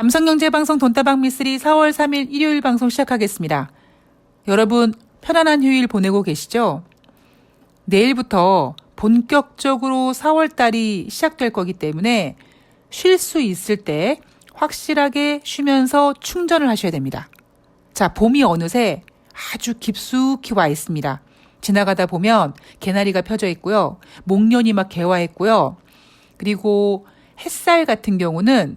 남성경제방송 돈다방 미쓰리 4월 3일 일요일 방송 시작하겠습니다. 여러분 편안한 휴일 보내고 계시죠? 내일부터 본격적으로 4월달이 시작될 거기 때문에 쉴 수 있을 때 확실하게 쉬면서 충전을 하셔야 됩니다. 자, 봄이 어느새 아주 깊숙이 와 있습니다. 지나가다 보면 개나리가 펴져 있고요. 목련이 막 개화했고요. 그리고 햇살 같은 경우는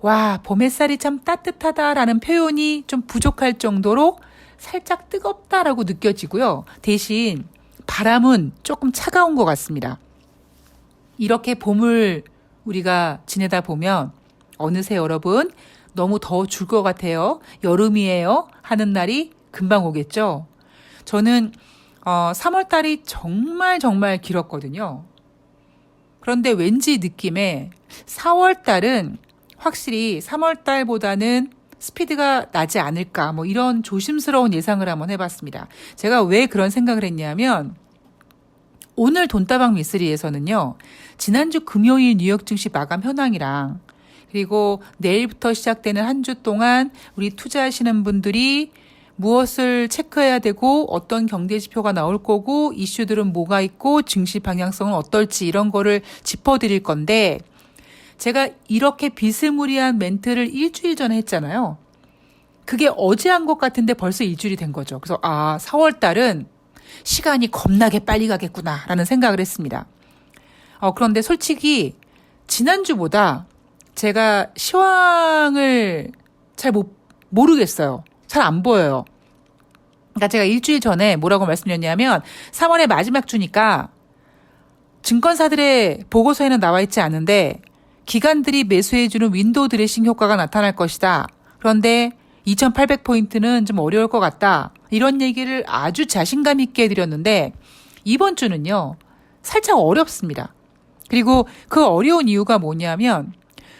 와, 봄 햇살이 참 따뜻하다라는 표현이 좀 부족할 정도로 살짝 뜨겁다라고 느껴지고요. 대신 바람은 조금 차가운 것 같습니다. 이렇게 봄을 우리가 지내다 보면 어느새 여러분 너무 더워 줄 것 같아요. 여름이에요 하는 날이 금방 오겠죠. 저는 3월 달이 정말 길었거든요. 그런데 왠지 느낌에 4월 달은 확실히 3월 달보다는 스피드가 나지 않을까 뭐 이런 조심스러운 예상을 한번 해봤습니다. 제가 왜 그런 생각을 했냐면 오늘 돈다방 미쓰리에서는요. 지난주 금요일 뉴욕 증시 마감 현황이랑 그리고 내일부터 시작되는 한 주 동안 우리 투자하시는 분들이 무엇을 체크해야 되고 어떤 경제 지표가 나올 거고 이슈들은 뭐가 있고 증시 방향성은 어떨지 이런 거를 짚어드릴 건데 제가 이렇게 비스무리한 멘트를 일주일 전에 했잖아요. 그게 어제 한 것 같은데 벌써 일주일이 된 거죠. 그래서 4월 달은 시간이 겁나게 빨리 가겠구나라는 생각을 했습니다. 그런데 솔직히 지난주보다 제가 시황을 잘 모르겠어요. 잘 안 보여요. 그러니까 제가 일주일 전에 뭐라고 말씀드렸냐면 3월의 마지막 주니까 증권사들의 보고서에는 나와 있지 않은데 기관들이 매수해주는 윈도우 드레싱 효과가 나타날 것이다. 그런데 2800포인트는 좀 어려울 것 같다. 이런 얘기를 아주 자신감 있게 해드렸는데 이번 주는요. 살짝 어렵습니다. 그리고 그 어려운 이유가 뭐냐면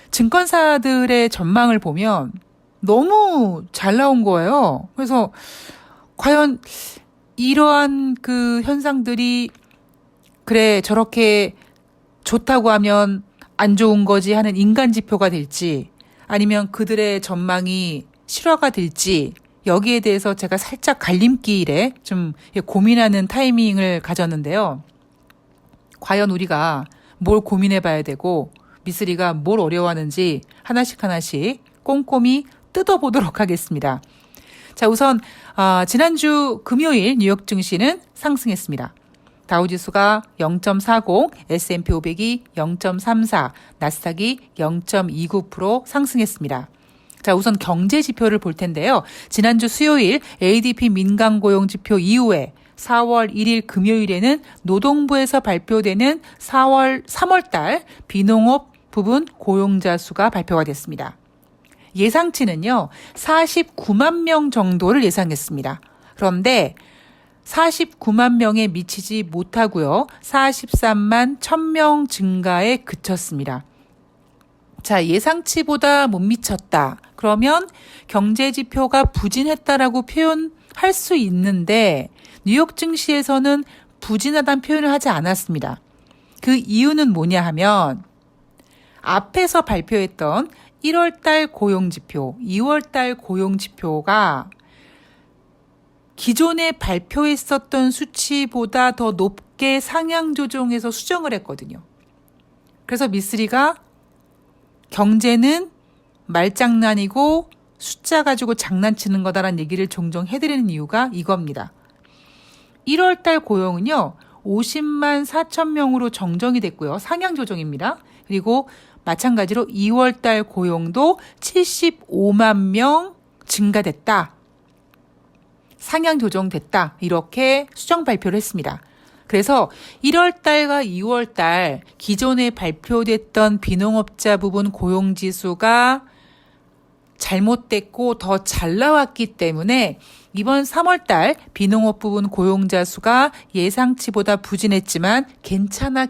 증권사들의 전망을 보면 너무 잘 나온 거예요. 그래서 과연 이러한 그 현상들이 그래 저렇게 좋다고 하면 안 좋은 거지 하는 인간 지표가 될지 아니면 그들의 전망이 실화가 될지 여기에 대해서 제가 살짝 갈림길에 좀 고민하는 타이밍을 가졌는데요. 과연 우리가 뭘 고민해 봐야 되고 미쓰리가 뭘 어려워하는지 하나씩 꼼꼼히 뜯어보도록 하겠습니다. 자, 우선 지난주 금요일 뉴욕 증시는 상승했습니다. 다우지수가 0.40, S&P 500이 0.34, 나스닥이 0.29% 상승했습니다. 자, 우선 경제 지표를 볼 텐데요. 지난주 수요일 ADP 민간고용 지표 이후에 4월 1일 금요일에는 노동부에서 발표되는 3월달 비농업 부분 고용자 수가 발표가 됐습니다. 예상치는요. 49만 명 정도를 예상했습니다. 그런데 49만 명에 미치지 못하고요. 43만 1000명 증가에 그쳤습니다. 자, 예상치보다 못 미쳤다. 그러면 경제 지표가 부진했다라고 표현할 수 있는데 뉴욕 증시에서는 부진하다는 표현을 하지 않았습니다. 그 이유는 뭐냐 하면 앞에서 발표했던 1월달 고용지표, 2월달 고용지표가 기존에 발표했었던 수치보다 더 높게 상향 조정해서 수정을 했거든요. 그래서 미쓰리가 경제는 말장난이고 숫자 가지고 장난치는 거다라는 얘기를 종종 해드리는 이유가 이겁니다. 1월달 고용은요. 50만 4천 명으로 정정이 됐고요. 상향 조정입니다. 그리고 마찬가지로 2월달 고용도 75만 명 증가됐다. 상향 조정됐다. 이렇게 수정 발표를 했습니다. 그래서 1월달과 2월달 기존에 발표됐던 비농업자 부분 고용지수가 잘못됐고 더 잘 나왔기 때문에 이번 3월달 비농업 부분 고용자 수가 예상치보다 부진했지만 괜찮아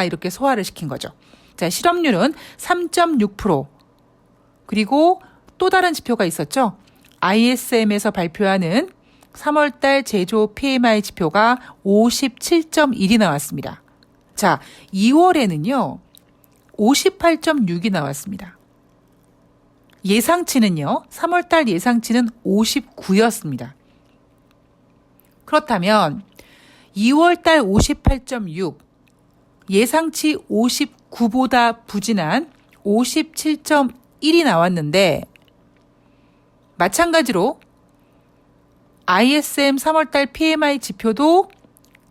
이렇게 소화를 시킨 거죠. 자, 실업률은 3.6%. 그리고 또 다른 지표가 있었죠. ISM에서 발표하는 3월달 제조 PMI 지표가 57.1이 나왔습니다. 자, 2월에는요. 58.6이 나왔습니다. 예상치는요. 3월달 예상치는 59였습니다. 그렇다면 2월달 58.6, 예상치 59보다 부진한 57.1이 나왔는데 마찬가지로 ISM 3월달 PMI 지표도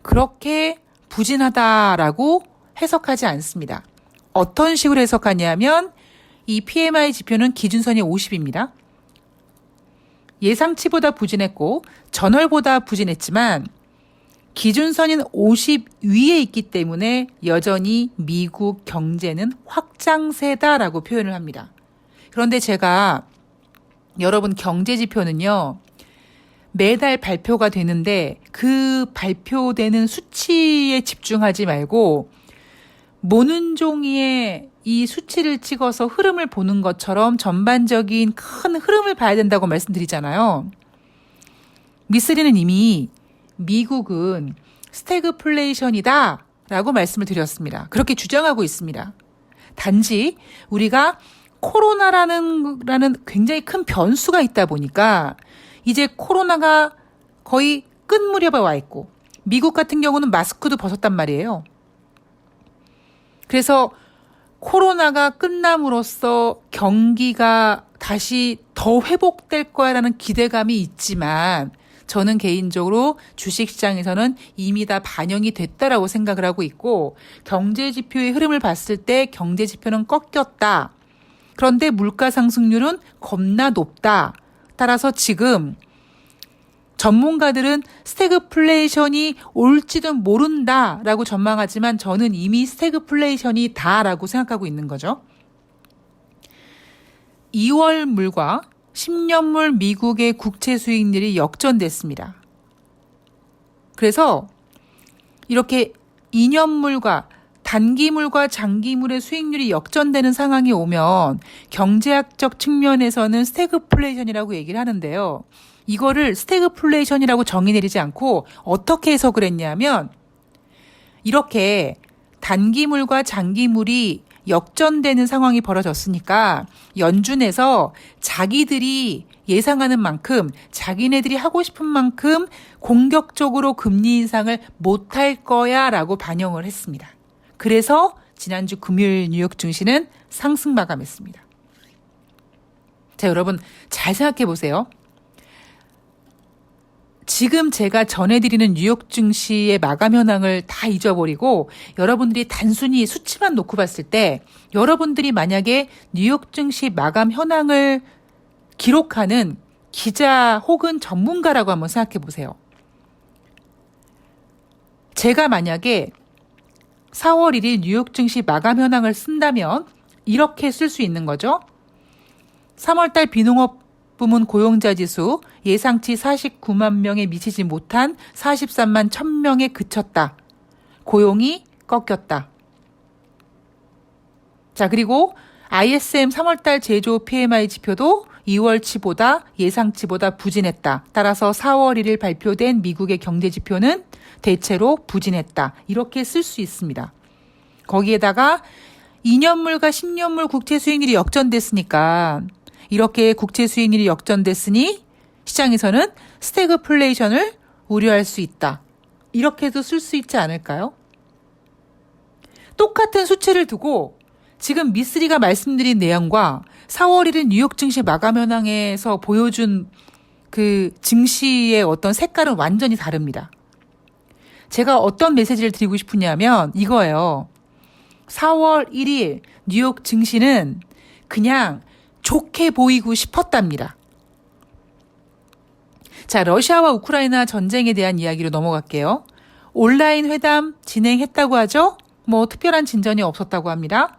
그렇게 부진하다라고 해석하지 않습니다. 어떤 식으로 해석하냐면 이 PMI 지표는 기준선이 50입니다. 예상치보다 부진했고 전월보다 부진했지만 기준선인 50 위에 있기 때문에 여전히 미국 경제는 확장세다라고 표현을 합니다. 그런데 제가 여러분 경제 지표는요. 매달 발표가 되는데 그 발표되는 수치에 집중하지 말고 모는 종이에 이 수치를 찍어서 흐름을 보는 것처럼 전반적인 큰 흐름을 봐야 된다고 말씀드리잖아요. 미쓰리는 이미 미국은 스태그플레이션이다 라고 말씀을 드렸습니다. 그렇게 주장하고 있습니다. 단지 우리가 코로나라는 굉장히 큰 변수가 있다 보니까 이제 코로나가 거의 끝 무렵에 와 있고 미국 같은 경우는 마스크도 벗었단 말이에요. 그래서 코로나가 끝남으로써 경기가 다시 더 회복될 거야라는 기대감이 있지만 저는 개인적으로 주식시장에서는 이미 다 반영이 됐다라고 생각을 하고 있고 경제지표의 흐름을 봤을 때 경제지표는 꺾였다. 그런데 물가 상승률은 겁나 높다. 따라서 지금 전문가들은 스태그플레이션이 올지도 모른다라고 전망하지만 저는 이미 스태그플레이션이다라고 생각하고 있는 거죠. 2월물과 10년물 미국의 국채 수익률이 역전됐습니다. 그래서 이렇게 2년물과 단기물과 장기물의 수익률이 역전되는 상황이 오면 경제학적 측면에서는 스태그플레이션이라고 얘기를 하는데요. 이거를 스태그플레이션이라고 정의 내리지 않고 어떻게 해석을 했냐면 이렇게 단기물과 장기물이 역전되는 상황이 벌어졌으니까 연준에서 자기들이 예상하는 만큼 자기네들이 하고 싶은 만큼 공격적으로 금리 인상을 못할 거야 라고 반영을 했습니다. 그래서 지난주 금요일 뉴욕 증시는 상승 마감했습니다. 자, 여러분 잘 생각해 보세요. 지금 제가 전해드리는 뉴욕 증시의 마감 현황을 다 잊어버리고 여러분들이 단순히 수치만 놓고 봤을 때 여러분들이 만약에 뉴욕 증시 마감 현황을 기록하는 기자 혹은 전문가라고 한번 생각해 보세요. 제가 만약에 4월 1일 뉴욕 증시 마감 현황을 쓴다면 이렇게 쓸 수 있는 거죠. 3월달 비농업 부문 고용자 지수 예상치 49만 명에 미치지 못한 43만 1000명에 그쳤다. 고용이 꺾였다. 자, 그리고 ISM 3월달 제조 PMI 지표도 2월치보다 예상치보다 부진했다. 따라서 4월 1일 발표된 미국의 경제 지표는 대체로 부진했다. 이렇게 쓸 수 있습니다. 거기에다가 2년물과 10년물 국채 수익률이 역전됐으니까 이렇게 국채 수익률이 역전됐으니 시장에서는 스태그플레이션을 우려할 수 있다. 이렇게도 쓸 수 있지 않을까요? 똑같은 수치를 두고 지금 미쓰리가 말씀드린 내용과 4월 1일 뉴욕 증시 마감 현황에서 보여준 그 증시의 어떤 색깔은 완전히 다릅니다. 제가 어떤 메시지를 드리고 싶으냐면 이거예요. 4월 1일 뉴욕 증시는 그냥 좋게 보이고 싶었답니다. 자, 러시아와 우크라이나 전쟁에 대한 이야기로 넘어갈게요. 온라인 회담 진행했다고 하죠? 뭐 특별한 진전이 없었다고 합니다.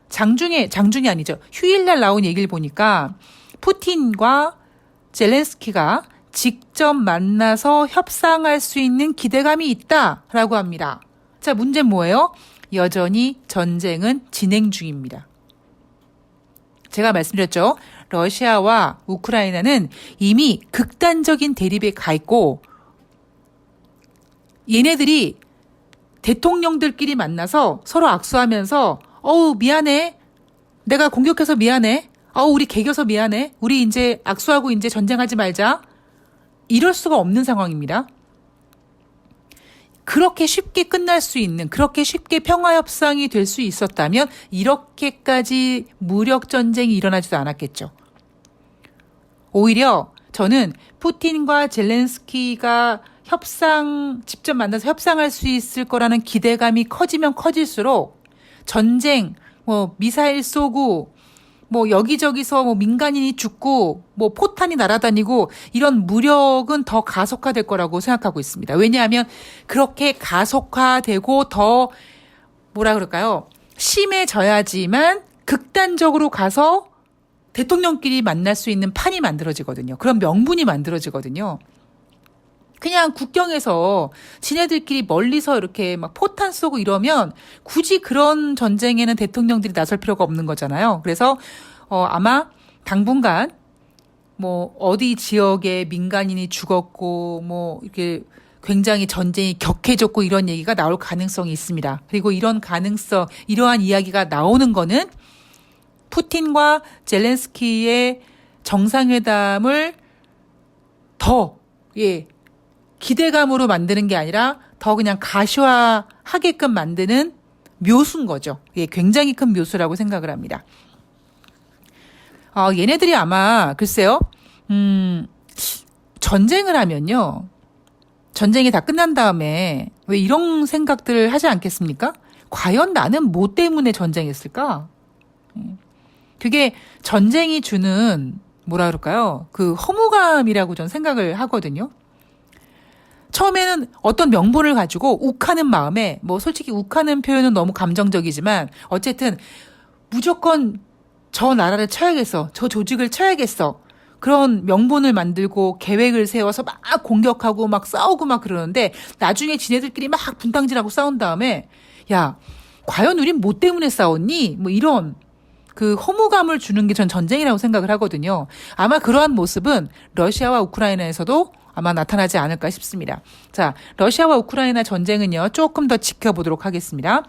장중이 아니죠. 휴일날 나온 얘기를 보니까 푸틴과 젤렌스키가 직접 만나서 협상할 수 있는 기대감이 있다라고 합니다. 자, 문제는 뭐예요? 여전히 전쟁은 진행 중입니다. 제가 말씀드렸죠. 러시아와 우크라이나는 이미 극단적인 대립에 가 있고 얘네들이 대통령들끼리 만나서 서로 악수하면서 어우 미안해. 내가 공격해서 미안해. 우리 개겨서 미안해. 우리 이제 악수하고 이제 전쟁하지 말자. 이럴 수가 없는 상황입니다. 그렇게 쉽게 끝날 수 있는, 그렇게 쉽게 평화협상이 될 수 있었다면 이렇게까지 무력전쟁이 일어나지도 않았겠죠. 오히려 저는 푸틴과 젤렌스키가 직접 만나서 협상할 수 있을 거라는 기대감이 커지면 커질수록 전쟁, 미사일 쏘고, 여기저기서 민간인이 죽고, 포탄이 날아다니고, 이런 무력은 더 가속화될 거라고 생각하고 있습니다. 왜냐하면 그렇게 가속화되고 더, 심해져야지만 극단적으로 가서 대통령끼리 만날 수 있는 판이 만들어지거든요. 그런 명분이 만들어지거든요. 그냥 국경에서 지네들끼리 멀리서 이렇게 막 포탄 쏘고 이러면 굳이 그런 전쟁에는 대통령들이 나설 필요가 없는 거잖아요. 그래서 아마 당분간 어디 지역에 민간인이 죽었고 이렇게 굉장히 전쟁이 격해졌고 이런 얘기가 나올 가능성이 있습니다. 그리고 이러한 이야기가 나오는 거는 푸틴과 젤렌스키의 정상회담을 더 기대감으로 만드는 게 아니라 더 그냥 가시화하게끔 만드는 묘수인 거죠. 굉장히 큰 묘수라고 생각을 합니다. 얘네들이 아마 글쎄요. 전쟁을 하면요. 전쟁이 다 끝난 다음에 왜 이런 생각들을 하지 않겠습니까? 과연 나는 뭐 때문에 전쟁했을까? 그게 전쟁이 주는 그 허무감이라고 저는 생각을 하거든요. 처음에는 어떤 명분을 가지고 욱하는 마음에 솔직히 욱하는 표현은 너무 감정적이지만 어쨌든 무조건 저 나라를 쳐야겠어. 저 조직을 쳐야겠어. 그런 명분을 만들고 계획을 세워서 막 공격하고 막 싸우고 막 그러는데 나중에 지네들끼리 막 분탕질하고 싸운 다음에 야, 과연 우린 뭐 때문에 싸웠니? 이런 그 허무감을 주는 게 전 전쟁이라고 생각을 하거든요. 아마 그러한 모습은 러시아와 우크라이나에서도 아마 나타나지 않을까 싶습니다. 자, 러시아와 우크라이나 전쟁은요, 조금 더 지켜보도록 하겠습니다.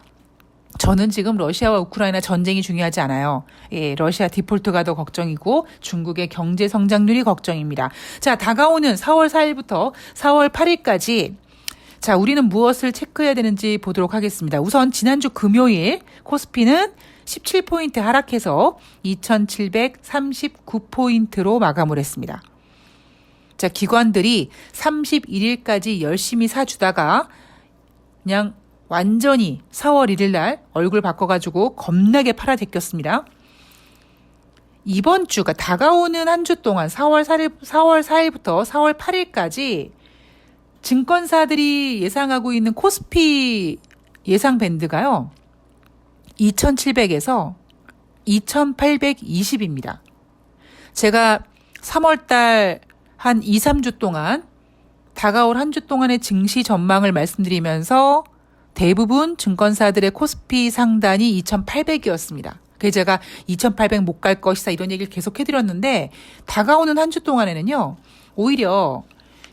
저는 지금 러시아와 우크라이나 전쟁이 중요하지 않아요. 러시아 디폴트가 더 걱정이고 중국의 경제 성장률이 걱정입니다. 자, 다가오는 4월 4일부터 4월 8일까지 자, 우리는 무엇을 체크해야 되는지 보도록 하겠습니다. 우선 지난주 금요일 코스피는 17포인트 하락해서 2,739포인트로 마감을 했습니다. 자, 기관들이 31일까지 열심히 사주다가 그냥 완전히 4월 1일 날 얼굴 바꿔가지고 겁나게 팔아제꼈습니다. 이번 주가 다가오는 한 주 동안 4월 4일부터 4월 8일까지 증권사들이 예상하고 있는 코스피 예상 밴드가요. 2,700에서 2,820입니다. 제가 3월달 한 2, 3주 동안 다가올 한 주 동안의 증시 전망을 말씀드리면서 대부분 증권사들의 코스피 상단이 2,800이었습니다. 그래서 제가 2,800 못 갈 것이다 이런 얘기를 계속 해드렸는데 다가오는 한 주 동안에는요. 오히려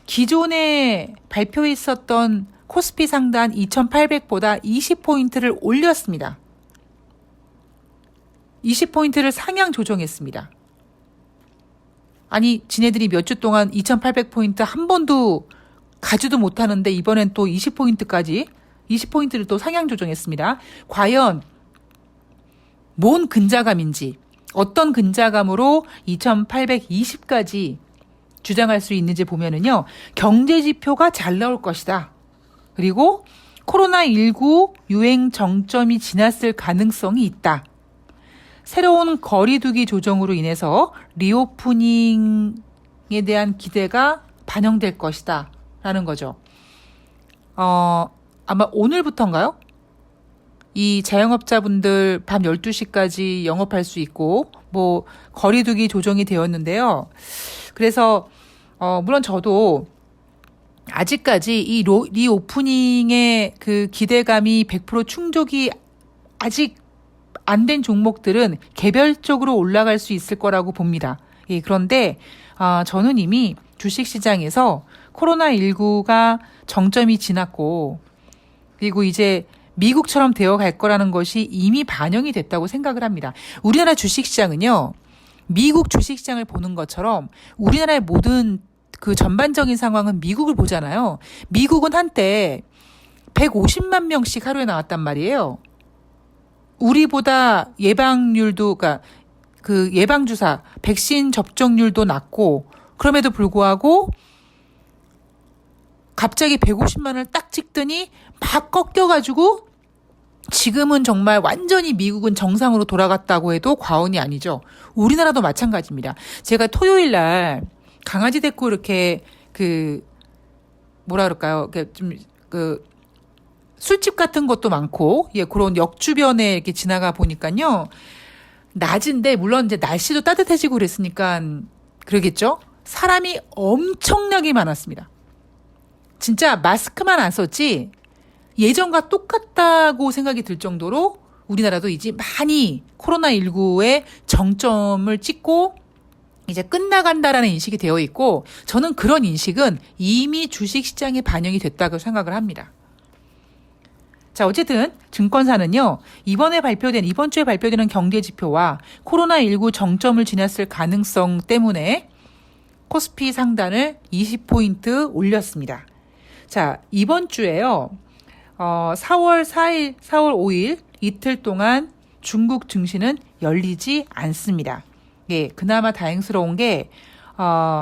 기존에 발표했었던 코스피 상단 2,800보다 20포인트를 올렸습니다. 20포인트를 상향 조정했습니다. 아니 지네들이 몇 주 동안 2,800포인트 한 번도 가지도 못하는데 이번엔 또 20포인트를 또 상향 조정했습니다. 과연 뭔 근자감인지 어떤 근자감으로 2,820까지 주장할 수 있는지 보면은요. 경제 지표가 잘 나올 것이다. 그리고 코로나19 유행 정점이 지났을 가능성이 있다. 새로운 거리두기 조정으로 인해서 리오프닝에 대한 기대가 반영될 것이다. 라는 거죠. 아마 오늘부터인가요? 이 자영업자분들 밤 12시까지 영업할 수 있고, 거리두기 조정이 되었는데요. 그래서, 물론 저도 아직까지 이 리오프닝의 그 기대감이 100% 충족이 아직 안 된 종목들은 개별적으로 올라갈 수 있을 거라고 봅니다. 그런데, 저는 이미 주식시장에서 코로나19가 정점이 지났고, 그리고 이제 미국처럼 되어 갈 거라는 것이 이미 반영이 됐다고 생각을 합니다. 우리나라 주식시장은요, 미국 주식시장을 보는 것처럼 우리나라의 모든 그 전반적인 상황은 미국을 보잖아요. 미국은 한때 150만 명씩 하루에 나왔단 말이에요. 우리보다 예방률도, 그러니까 그 예방주사, 백신 접종률도 낮고, 그럼에도 불구하고 갑자기 150만을 딱 찍더니 막 꺾여가지고 지금은 정말 완전히 미국은 정상으로 돌아갔다고 해도 과언이 아니죠. 우리나라도 마찬가지입니다. 제가 토요일 날 강아지 데리고 이렇게 뭐라 그럴까요? 술집 같은 것도 많고, 예, 그런 역 주변에 이렇게 지나가 보니까요. 낮인데, 물론 이제 날씨도 따뜻해지고 그랬으니까 그러겠죠? 사람이 엄청나게 많았습니다. 진짜 마스크만 안 썼지, 예전과 똑같다고 생각이 들 정도로 우리나라도 이제 많이 코로나19의 정점을 찍고 이제 끝나간다라는 인식이 되어 있고, 저는 그런 인식은 이미 주식시장에 반영이 됐다고 생각을 합니다. 자, 어쨌든 증권사는요, 이번 주에 발표되는 경제지표와 코로나19 정점을 지났을 가능성 때문에 코스피 상단을 20포인트 올렸습니다. 자, 이번 주에요, 4월 4일, 4월 5일 이틀 동안 중국 증시는 열리지 않습니다. 예, 그나마 다행스러운 게,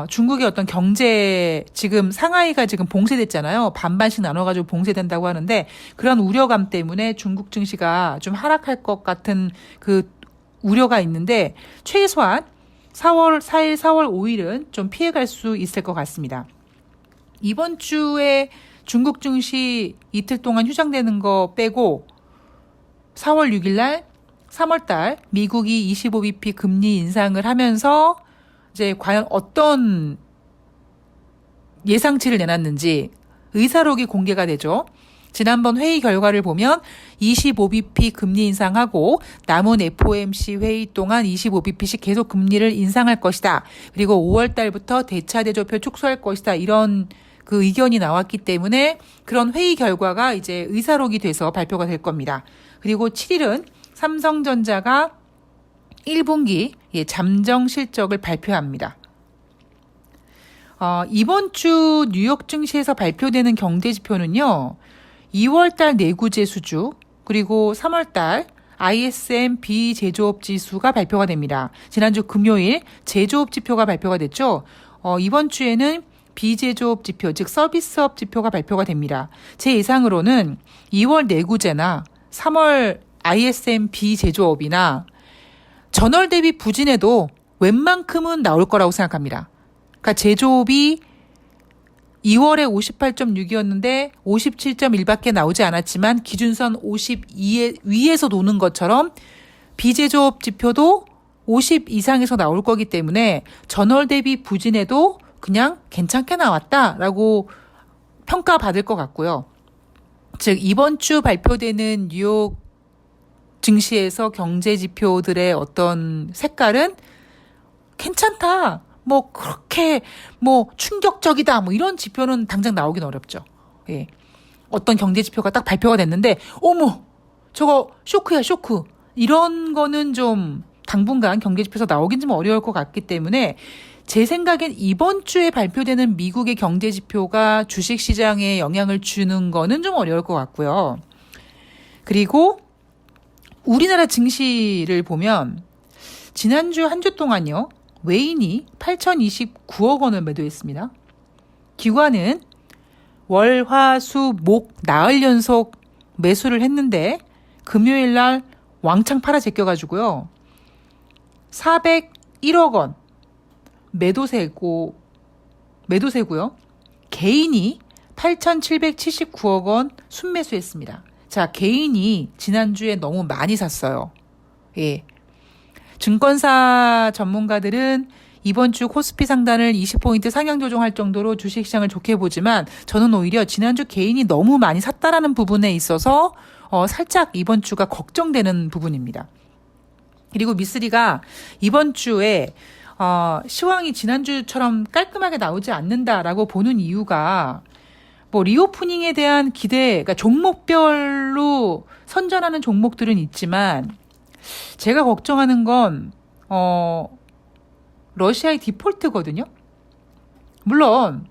중국의 어떤 경제, 지금 상하이가 지금 봉쇄됐잖아요. 반반씩 나눠가지고 봉쇄된다고 하는데, 그런 우려감 때문에 중국 증시가 좀 하락할 것 같은 그 우려가 있는데, 최소한 4월 4일, 4월 5일은 좀 피해갈 수 있을 것 같습니다. 이번 주에 중국 증시 이틀 동안 휴장되는 거 빼고 4월 6일 날, 3월 달 미국이 25bp 금리 인상을 하면서 이제 과연 어떤 예상치를 내놨는지 의사록이 공개가 되죠. 지난번 회의 결과를 보면 25bp 금리 인상하고 남은 FOMC 회의 동안 25bp씩 계속 금리를 인상할 것이다. 그리고 5월 달부터 대차 대조표 축소할 것이다. 이런 그 의견이 나왔기 때문에 그런 회의 결과가 이제 의사록이 돼서 발표가 될 겁니다. 그리고 7일은 삼성전자가 1분기 잠정 실적을 발표합니다. 이번 주 뉴욕 증시에서 발표되는 경제지표는요, 2월달 내구재 수주, 그리고 3월달 ISM 비제조업 지수가 발표가 됩니다. 지난주 금요일 제조업 지표가 발표가 됐죠. 이번 주에는 비제조업 지표, 즉 서비스업 지표가 발표가 됩니다. 제 예상으로는 2월 내구재나 3월 ISM 비제조업이나 전월 대비 부진해도 웬만큼은 나올 거라고 생각합니다. 그러니까 제조업이 2월에 58.6이었는데 57.1밖에 나오지 않았지만 기준선 52 위에서 노는 것처럼 비제조업 지표도 50 이상에서 나올 거기 때문에 전월 대비 부진해도 그냥 괜찮게 나왔다라고 평가받을 것 같고요. 즉 이번 주 발표되는 뉴욕 증시에서 경제 지표들의 어떤 색깔은 괜찮다, 뭐 그렇게 뭐 충격적이다, 뭐 이런 지표는 당장 나오긴 어렵죠. 예. 어떤 경제 지표가 딱 발표가 됐는데 어머 저거 쇼크야 쇼크, 이런 거는 좀 당분간 경제 지표에서 나오긴 좀 어려울 것 같기 때문에 제 생각엔 이번 주에 발표되는 미국의 경제 지표가 주식 시장에 영향을 주는 거는 좀 어려울 것 같고요. 그리고 우리나라 증시를 보면 지난주 한 주 동안요, 외인이 8,029억 원을 매도했습니다. 기관은 월, 화, 수, 목, 나흘 연속 매수를 했는데 금요일 날 왕창 팔아 제껴가지고요, 401억 원 매도세고요. 개인이 8,779억 원 순매수했습니다. 자, 개인이 지난주에 너무 많이 샀어요. 예. 증권사 전문가들은 이번 주 코스피 상단을 20포인트 상향 조정할 정도로 주식시장을 좋게 보지만 저는 오히려 지난주 개인이 너무 많이 샀다라는 부분에 있어서 살짝 이번 주가 걱정되는 부분입니다. 그리고 미쓰리가 이번 주에 시황이 지난주처럼 깔끔하게 나오지 않는다라고 보는 이유가 뭐 리오프닝에 대한 기대, 그러니까 종목별로 선전하는 종목들은 있지만 제가 걱정하는 건 러시아의 디폴트거든요. 물론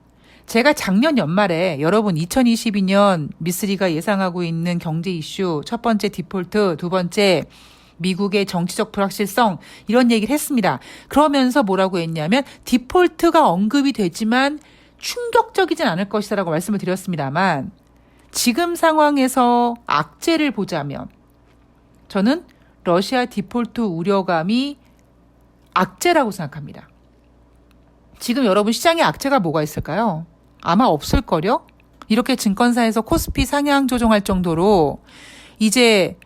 제가 작년 연말에 여러분 2022년 미쓰리가 예상하고 있는 경제 이슈 첫 번째 디폴트, 두 번째 미국의 정치적 불확실성 이런 얘기를 했습니다. 그러면서 뭐라고 했냐면 디폴트가 언급이 되지만 충격적이진 않을 것이라고 말씀을 드렸습니다만 지금 상황에서 악재를 보자면 저는 러시아 디폴트 우려감이 악재라고 생각합니다. 지금 여러분 시장에 악재가 뭐가 있을까요? 아마 없을걸요? 이렇게 증권사에서 코스피 상향 조정할 정도로 이제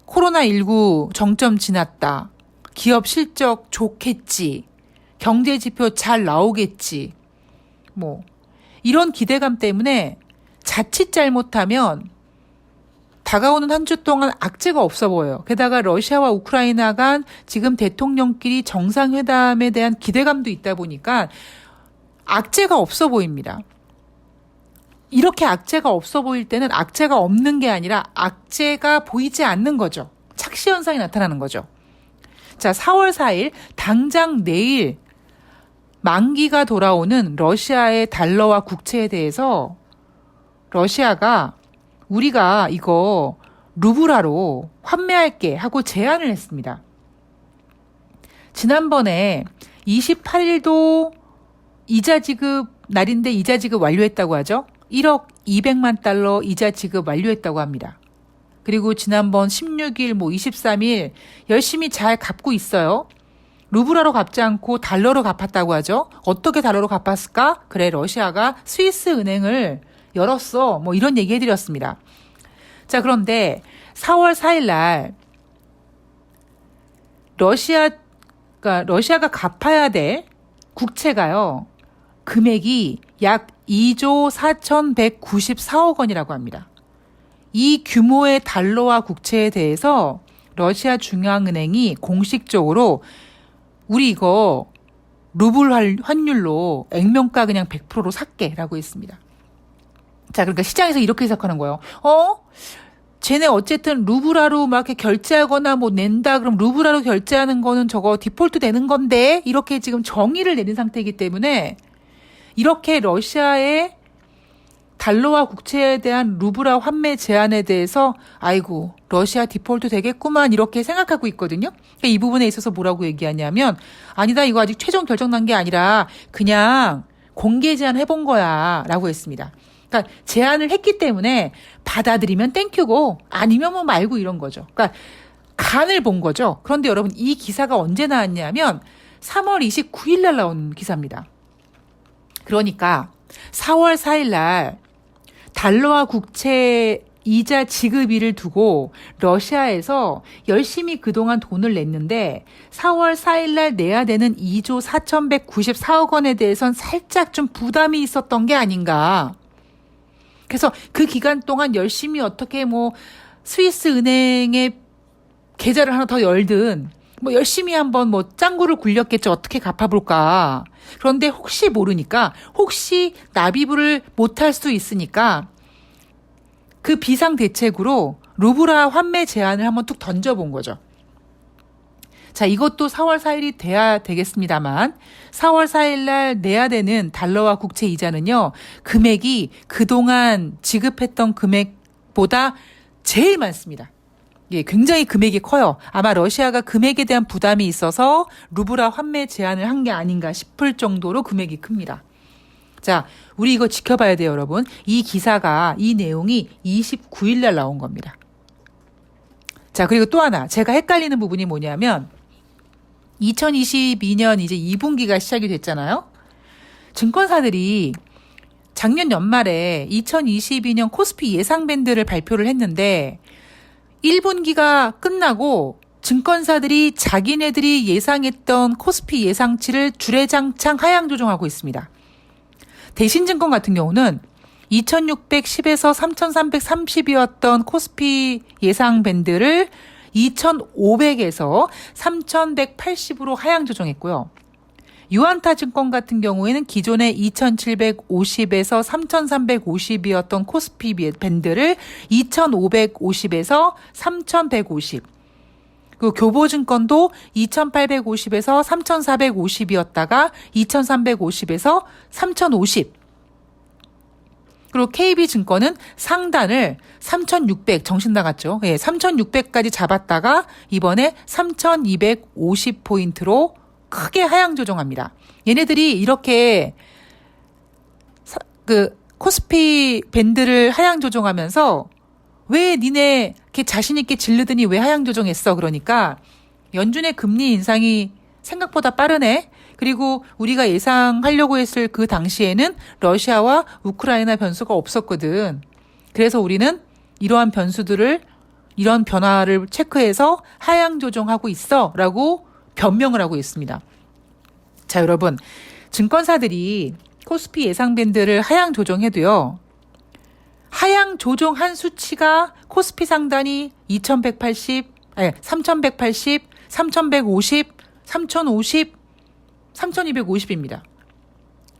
코로나19 정점 지났다. 기업 실적 좋겠지. 경제 지표 잘 나오겠지. 뭐 이런 기대감 때문에 자칫 잘못하면 다가오는 한 주 동안 악재가 없어 보여요. 게다가 러시아와 우크라이나 간 지금 대통령끼리 정상회담에 대한 기대감도 있다 보니까 악재가 없어 보입니다. 이렇게 악재가 없어 보일 때는 악재가 없는 게 아니라 악재가 보이지 않는 거죠. 착시 현상이 나타나는 거죠. 자, 4월 4일 당장 내일 만기가 돌아오는 러시아의 달러와 국채에 대해서 러시아가 우리가 이거 루블화로 환매할게 하고 제안을 했습니다. 지난번에 28일도 이자 지급 날인데 이자 지급 완료했다고 하죠. 1억 200만 달러 이자 지급 완료했다고 합니다. 그리고 지난번 16일, 23일 열심히 잘 갚고 있어요. 루블화로 갚지 않고 달러로 갚았다고 하죠. 어떻게 달러로 갚았을까? 그래, 러시아가 스위스 은행을 열었어. 이런 얘기 해드렸습니다. 자, 그런데 4월 4일 날 러시아가 갚아야 될 국채가요. 금액이 약 2조 4,194억 원이라고 합니다. 이 규모의 달러와 국채에 대해서 러시아 중앙은행이 공식적으로 우리 이거 루블 환율로 액면가 그냥 100%로 살게라고 했습니다. 자, 그러니까 시장에서 이렇게 해석하는 거예요. 쟤네 어쨌든 루블화로 막 이렇게 결제하거나 낸다 그럼 루블화로 결제하는 거는 저거 디폴트 되는 건데 이렇게 지금 정의를 내린 상태이기 때문에 이렇게 러시아의 달러와 국채에 대한 루블화 환매 제한에 대해서 아이고 러시아 디폴트 되겠구만 이렇게 생각하고 있거든요. 그러니까 이 부분에 있어서 뭐라고 얘기하냐면 아니다 이거 아직 최종 결정 난 게 아니라 그냥 공개 제안 해본 거야 라고 했습니다. 그러니까 제안을 했기 때문에 받아들이면 땡큐고 아니면 말고 이런 거죠. 그러니까 간을 본 거죠. 그런데 여러분 이 기사가 언제 나왔냐면 3월 29일 날 나온 기사입니다. 그러니까 4월 4일 날 달러와 국채 이자 지급일을 두고 러시아에서 열심히 그동안 돈을 냈는데 4월 4일 날 내야 되는 2조 4,194억 원에 대해선 살짝 좀 부담이 있었던 게 아닌가. 그래서 그 기간 동안 열심히 어떻게 스위스 은행에 계좌를 하나 더 열든 열심히 한번 짱구를 굴렸겠죠. 어떻게 갚아볼까. 그런데 혹시 모르니까 혹시 납입을 못할 수 있으니까 그 비상대책으로 루블화 환매 제한을 한번 툭 던져본 거죠. 자, 이것도 4월 4일이 돼야 되겠습니다만 4월 4일 날 내야 되는 달러와 국채 이자는요. 금액이 그동안 지급했던 금액보다 제일 많습니다. 예, 굉장히 금액이 커요. 아마 러시아가 금액에 대한 부담이 있어서 루블화 환매 제한을 한 게 아닌가 싶을 정도로 금액이 큽니다. 자, 우리 이거 지켜봐야 돼요, 여러분. 이 기사가, 이 내용이 29일 날 나온 겁니다. 자, 그리고 또 하나. 제가 헷갈리는 부분이 뭐냐면 2022년 이제 2분기가 시작이 됐잖아요. 증권사들이 작년 연말에 2022년 코스피 예상 밴드를 발표를 했는데 1분기가 끝나고 증권사들이 자기네들이 예상했던 코스피 예상치를 주례장창 하향 조정하고 있습니다. 대신증권 같은 경우는 2,610에서 3,330이었던 코스피 예상 밴드를 2,500에서 3,180으로 하향 조정했고요. 유안타 증권 같은 경우에는 기존의 2,750에서 3,350이었던 코스피 밴드를 2,550에서 3,150. 그 교보증권도 2,850에서 3,450이었다가 2,350에서 3,050. 그리고 KB증권은 상단을 3,600 정신 나갔죠. 예, 3,600까지 잡았다가 이번에 3,250포인트로 크게 하향 조정합니다. 얘네들이 이렇게 코스피 밴드를 하향 조정하면서 왜 니네 이렇게 자신 있게 질르더니 왜 하향 조정했어? 그러니까 연준의 금리 인상이 생각보다 빠르네. 그리고 우리가 예상하려고 했을 그 당시에는 러시아와 우크라이나 변수가 없었거든. 그래서 우리는 이러한 변화를 체크해서 하향 조정하고 있어 라고 변명을 하고 있습니다. 자, 여러분. 증권사들이 코스피 예상 밴드를 하향 조정해도요. 하향 조정한 수치가 코스피 상단이 3,180, 3,150, 3,050, 3,250입니다.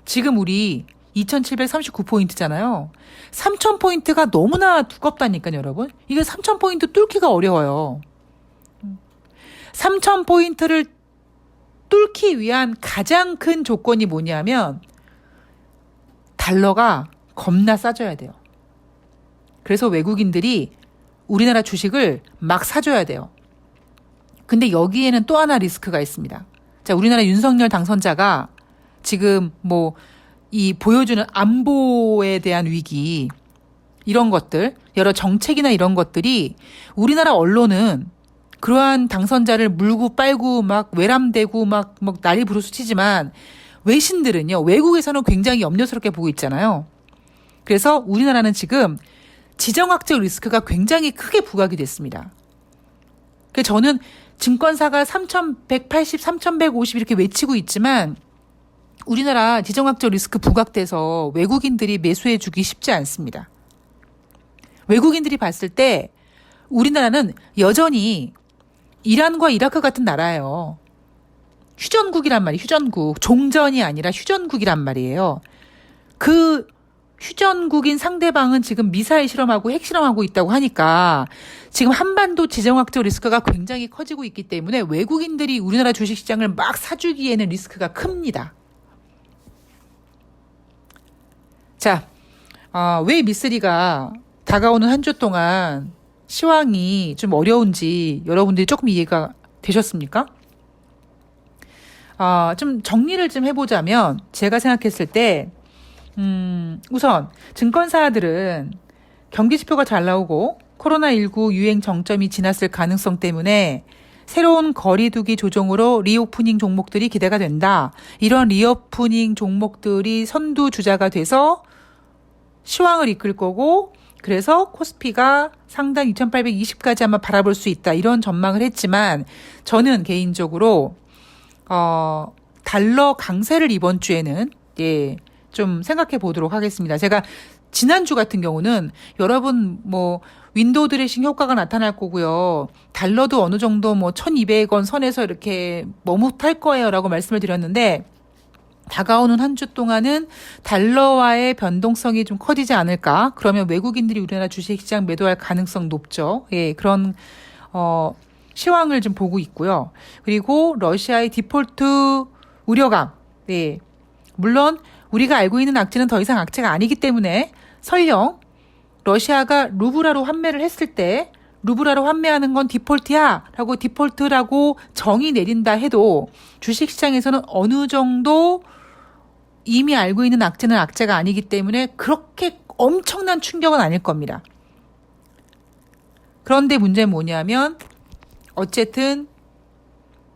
지금 우리 2,739포인트잖아요. 3,000포인트가 너무나 두껍다니까요, 여러분. 이게 3,000포인트 뚫기가 어려워요. 3,000포인트를 뚫기 위한 가장 큰 조건이 뭐냐면 달러가 겁나 싸져야 돼요. 그래서 외국인들이 우리나라 주식을 막 사줘야 돼요. 근데 여기에는 또 하나 리스크가 있습니다. 자, 우리나라 윤석열 당선자가 지금 이 보여주는 안보에 대한 위기, 이런 것들, 여러 정책이나 이런 것들이 우리나라 언론은 그러한 당선자를 물고 빨고 막 외람되고 막 난리 부르스치지만 외신들은요, 외국에서는 굉장히 염려스럽게 보고 있잖아요. 그래서 우리나라는 지금 지정학적 리스크가 굉장히 크게 부각이 됐습니다. 그래서 저는 증권사가 3,180, 3,150 이렇게 외치고 있지만 우리나라 지정학적 리스크 부각돼서 외국인들이 매수해주기 쉽지 않습니다. 외국인들이 봤을 때 우리나라는 여전히 이란과 이라크 같은 나라예요. 휴전국이란 말이에요. 휴전국. 종전이 아니라 휴전국이란 말이에요. 그 휴전국인 상대방은 지금 미사일 실험하고 핵실험하고 있다고 하니까 지금 한반도 지정학적 리스크가 굉장히 커지고 있기 때문에 외국인들이 우리나라 주식시장을 막 사주기에는 리스크가 큽니다. 자, 왜 미쓰리가 다가오는 한 주 동안 시황이 좀 어려운지 여러분들이 조금 이해가 되셨습니까? 좀 정리를 좀 해보자면 제가 생각했을 때 우선 증권사들은 경기지표가 잘 나오고 코로나19 유행 정점이 지났을 가능성 때문에 새로운 거리두기 조정으로 리오프닝 종목들이 기대가 된다. 이런 리오프닝 종목들이 선두주자가 돼서 시황을 이끌 거고 그래서 코스피가 상단 2,820까지 아마 바라볼 수 있다. 이런 전망을 했지만 저는 개인적으로 달러 강세를 이번 주에는 좀 생각해 보도록 하겠습니다. 제가 지난주 같은 경우는 여러분 윈도우 드레싱 효과가 나타날 거고요. 달러도 어느 정도 1,200원 선에서 이렇게 머뭇할 거예요라고 말씀을 드렸는데 다가오는 한 주 동안은 달러와의 변동성이 좀 커지지 않을까? 그러면 외국인들이 우리나라 주식시장 매도할 가능성 높죠. 예, 그런 시황을 좀 보고 있고요. 그리고 러시아의 디폴트 우려감. 네. 물론 우리가 알고 있는 악재는 더 이상 악재가 아니기 때문에 설령 러시아가 루블화로 환매를 했을 때 루블화로 환매하는 건 디폴트야 라고 디폴트라고 정의 내린다 해도 주식시장에서는 어느 정도 이미 알고 있는 악재는 악재가 아니기 때문에 그렇게 엄청난 충격은 아닐 겁니다. 그런데 문제는 뭐냐면 어쨌든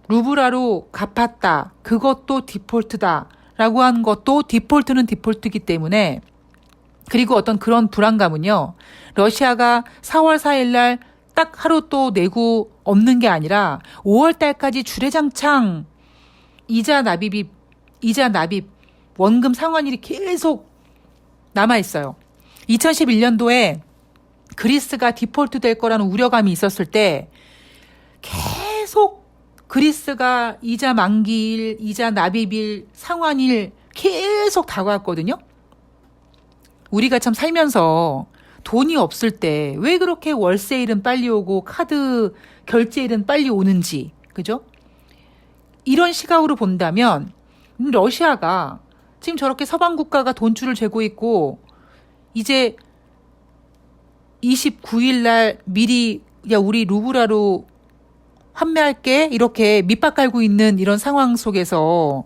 루블화로 갚았다. 그것도 디폴트다. 라고 한 것도 디폴트는 디폴트이기 때문에 그리고 어떤 그런 불안감은요. 러시아가 4월 4일 날 딱 하루 또 내고 없는 게 아니라 5월 달까지 주례장창 이자 납입 원금 상환일이 계속 남아있어요. 2011년도에 그리스가 디폴트 될 거라는 우려감이 있었을 때 계속 그리스가 이자 만기일, 이자 납입일, 상환일 계속 다가왔거든요. 우리가 참 살면서 돈이 없을 때 왜 그렇게 월세일은 빨리 오고 카드 결제일은 빨리 오는지, 그죠? 이런 시각으로 본다면 러시아가 지금 저렇게 서방 국가가 돈줄을 재고 있고 이제 29일 날 미리 야 우리 루블화로 환매할게 이렇게 밑밥 깔고 있는 이런 상황 속에서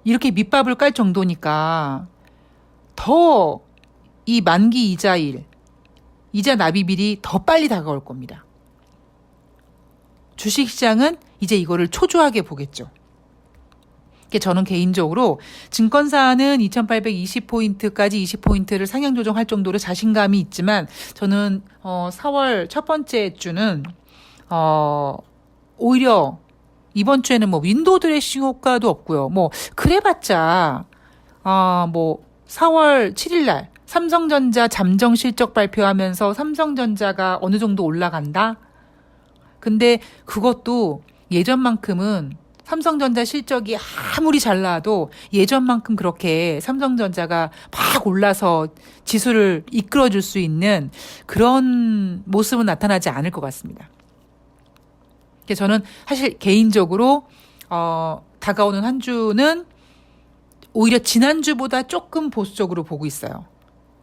이렇게 밑밥을 깔 정도니까 더 이 만기 이자일, 이자 납입일이 더 빨리 다가올 겁니다. 주식시장은 이제 이거를 초조하게 보겠죠. 저는 개인적으로 증권사는 2820포인트까지 20포인트를 상향 조정할 정도로 자신감이 있지만 저는 4월 첫 번째 주는 오히려 이번 주에는 뭐 윈도우 드레싱 효과도 없고요. 뭐 그래봤자 4월 7일 날 삼성전자 잠정 실적 발표하면서 삼성전자가 어느 정도 올라간다. 근데 그것도 예전만큼은 삼성전자 실적이 아무리 잘 나와도 예전만큼 그렇게 삼성전자가 막 올라서 지수를 이끌어줄 수 있는 그런 모습은 나타나지 않을 것 같습니다. 저는 사실 개인적으로 다가오는 한 주는 오히려 지난주보다 조금 보수적으로 보고 있어요.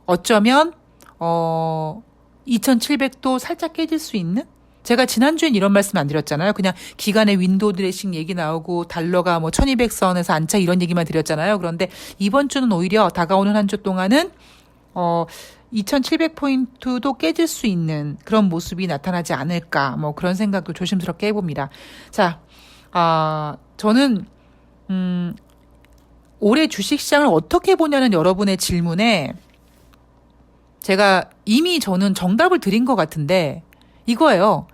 어쩌면 2700도 살짝 깨질 수 있는? 제가 지난주엔 이런 말씀 안 드렸잖아요. 그냥 기간에 윈도우 드레싱 얘기 나오고 달러가 1200선에서 안착 이런 얘기만 드렸잖아요. 그런데 이번 주는 오히려 다가오는 한 주 동안은 2700포인트도 깨질 수 있는 그런 모습이 나타나지 않을까 그런 생각도 조심스럽게 해봅니다. 자, 저는 올해 주식시장을 어떻게 보냐는 여러분의 질문에 제가 이미 저는 정답을 드린 것 같은데 이거예요.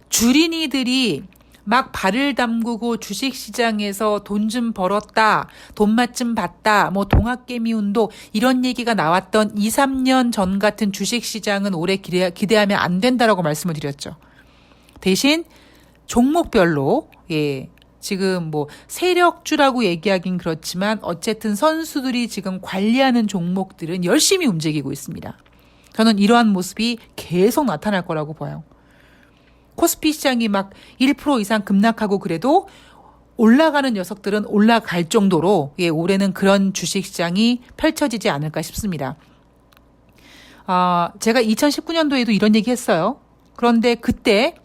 주린이들이 막 발을 담그고 주식시장에서 돈 좀 벌었다, 돈맛 좀 봤다, 동학개미 운동 이런 얘기가 나왔던 2, 3년 전 같은 주식시장은 올해 기대하면 안 된다라고 말씀을 드렸죠. 대신 종목별로 지금 세력주라고 얘기하긴 그렇지만 어쨌든 선수들이 지금 관리하는 종목들은 열심히 움직이고 있습니다. 저는 이러한 모습이 계속 나타날 거라고 봐요. 코스피 시장이 막 1% 이상 급락하고 그래도 올라가는 녀석들은 올라갈 정도로 올해는 그런 주식시장이 펼쳐지지 않을까 싶습니다. 제가 2019년도에도 이런 얘기 했어요. 그런데 그때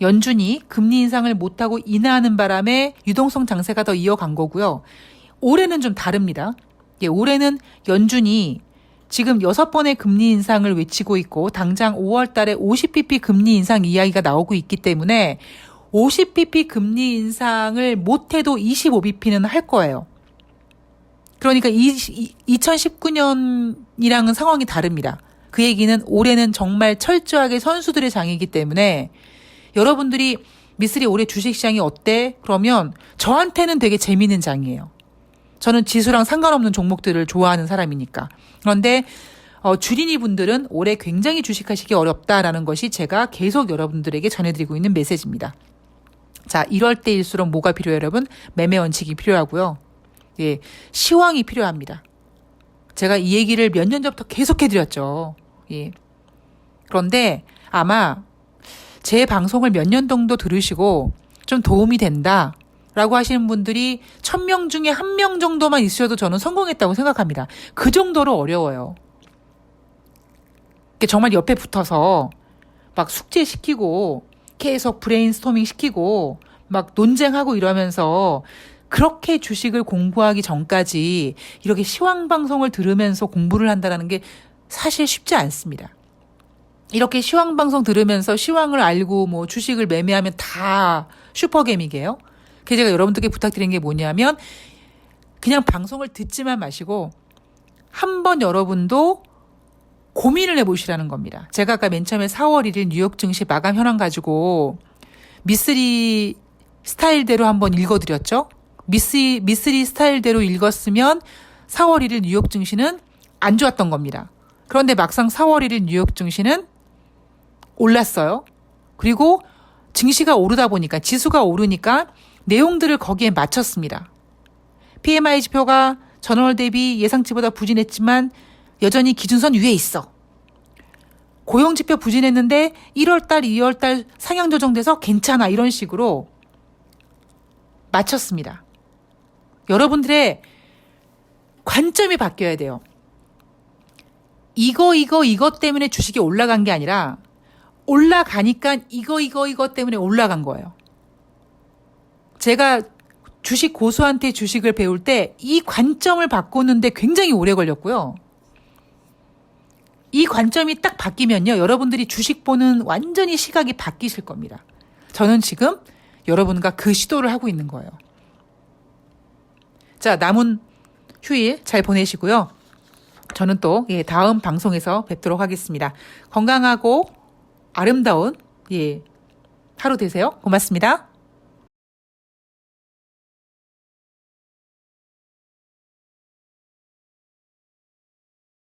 연준이 금리 인상을 못하고 인하하는 바람에 유동성 장세가 더 이어간 거고요. 올해는 좀 다릅니다. 올해는 연준이 지금 6번의 금리 인상을 외치고 있고 당장 5월 달에 50bp 금리 인상 이야기가 나오고 있기 때문에 50bp 금리 인상을 못해도 25bp는 할 거예요. 그러니까 2019년이랑은 상황이 다릅니다. 그 얘기는 올해는 정말 철저하게 선수들의 장이기 때문에 여러분들이 미쓰리 올해 주식시장이 어때? 그러면 저한테는 되게 재미있는 장이에요. 저는 지수랑 상관없는 종목들을 좋아하는 사람이니까. 그런데 주린이 분들은 올해 굉장히 주식하시기 어렵다라는 것이 제가 계속 여러분들에게 전해드리고 있는 메시지입니다. 자, 이럴 때일수록 뭐가 필요해요, 여러분? 매매 원칙이 필요하고요. 시황이 필요합니다. 제가 이 얘기를 몇 년 전부터 계속 해드렸죠. 그런데 아마 제 방송을 몇 년 정도 들으시고 좀 도움이 된다. 라고 하시는 분들이 1000명 중에 1명 정도만 있으셔도 저는 성공했다고 생각합니다. 그 정도로 어려워요. 정말 옆에 붙어서 막 숙제시키고 계속 브레인스토밍 시키고 막 논쟁하고 이러면서 그렇게 주식을 공부하기 전까지 이렇게 시황방송을 들으면서 공부를 한다는 게 사실 쉽지 않습니다. 이렇게 시황방송 들으면서 시황을 알고 주식을 매매하면 다 슈퍼개미게요. 그래서 제가 여러분들께 부탁드린 게 뭐냐면 그냥 방송을 듣지만 마시고 한번 여러분도 고민을 해보시라는 겁니다. 제가 아까 맨 처음에 4월 1일 뉴욕 증시 마감 현황 가지고 미쓰리 스타일대로 한번 읽어드렸죠. 미쓰리 스타일대로 읽었으면 4월 1일 뉴욕 증시는 안 좋았던 겁니다. 그런데 막상 4월 1일 뉴욕 증시는 올랐어요. 그리고 증시가 오르다 보니까 지수가 오르니까 내용들을 거기에 맞췄습니다. PMI 지표가 전월 대비 예상치보다 부진했지만 여전히 기준선 위에 있어. 고용지표 부진했는데 1월달, 2월달 상향 조정돼서 괜찮아. 이런 식으로 맞췄습니다. 여러분들의 관점이 바뀌어야 돼요. 이것 때문에 주식이 올라간 게 아니라 올라가니까 이것 때문에 올라간 거예요. 제가 주식 고수한테 주식을 배울 때 이 관점을 바꾸는데 굉장히 오래 걸렸고요. 이 관점이 딱 바뀌면요. 여러분들이 주식 보는 완전히 시각이 바뀌실 겁니다. 저는 지금 여러분과 그 시도를 하고 있는 거예요. 자, 남은 휴일 잘 보내시고요. 저는 또 다음 방송에서 뵙도록 하겠습니다. 건강하고 아름다운 하루 되세요. 고맙습니다.